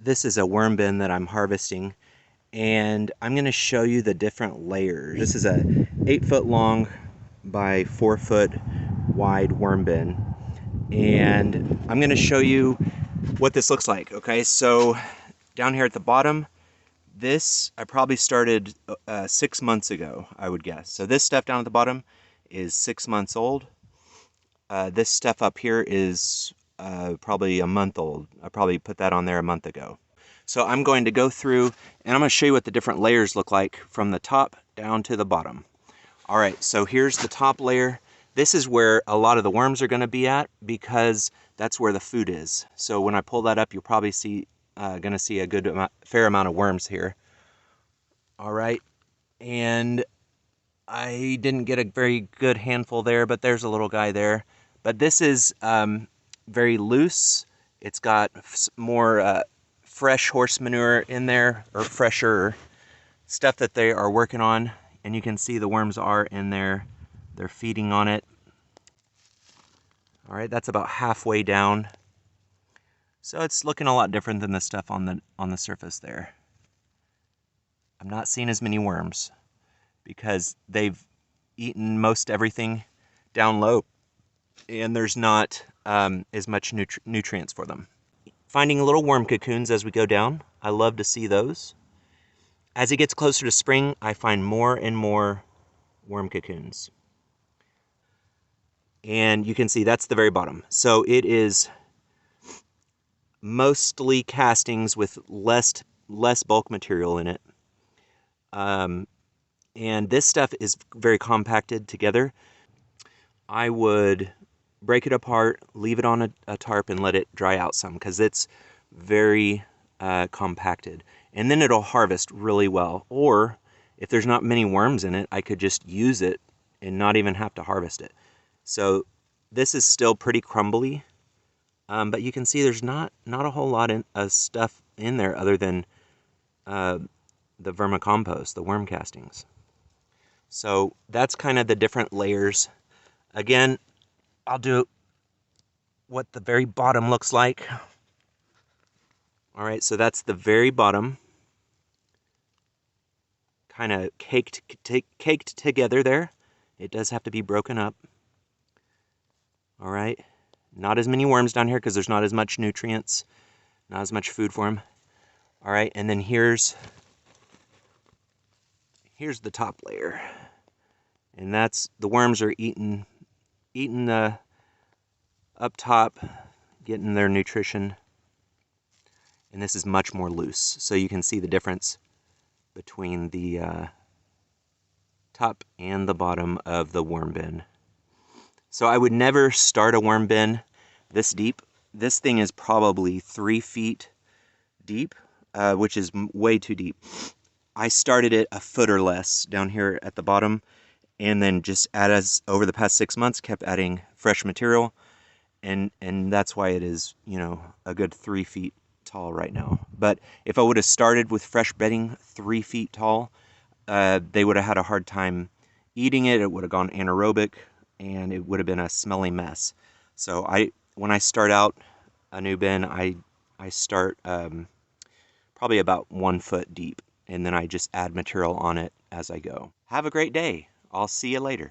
This is a worm bin that I'm harvesting, and I'm going to show you the different layers. This is a 8-foot long by 4-foot wide worm bin, and I'm going to show you what this looks like. Okay, so down here at the bottom, this I probably started 6 months ago, I would guess. So this stuff down at the bottom is 6 months old. This stuff up here is probably a month old. I probably put that on there a month ago. So I'm going to go through and I'm going to show you what the different layers look like from the top down to the bottom. All right, so here's the top layer. This is where a lot of the worms are going to be at because that's where the food is. So when I pull that up, you'll probably see going to see a fair amount of worms here. All right, and I didn't get a very good handful there, but there's a little guy there. But this is very loose. It's got more fresh horse manure in there, or fresher stuff that they are working on. And you can see the worms are in there. They're feeding on it. All right, that's about halfway down. So it's looking a lot different than the stuff on the surface there. I'm not seeing as many worms because they've eaten most everything down low, and there's not as much nutrients for them. Finding little worm cocoons as we go down. I love to see those. As it gets closer to spring, I find more and more worm cocoons. And you can see that's the very bottom. So it is mostly castings with less bulk material in it. And this stuff is very compacted together. I would break it apart, leave it on a tarp, and let it dry out some because it's very compacted. And then it'll harvest really well. Or if there's not many worms in it, I could just use it and not even have to harvest it. So this is still pretty crumbly, but you can see there's not a whole lot of stuff in there other than the vermicompost, the worm castings. So that's kind of the different layers. Again, I'll do what the very bottom looks like. All right, so that's the very bottom. Kind of caked together there. It does have to be broken up. All right, not as many worms down here because there's not as much nutrients, not as much food for them. All right, and then here's the top layer. And that's, the worms are eating the up top, getting their nutrition. And this is much more loose. So you can see the difference between the top and the bottom of the worm bin. So I would never start a worm bin this deep. This thing is probably 3 feet deep, which is way too deep. I started it a foot or less down here at the bottom, and then just over the past 6 months, kept adding fresh material, and that's why it is, you know, a good 3 feet tall right now. But if I would have started with fresh bedding 3 feet tall, they would have had a hard time eating it. It would have gone anaerobic, and it would have been a smelly mess. So when I start out a new bin, I start probably about 1 foot deep, and then I just add material on it as I go. Have a great day. I'll see you later.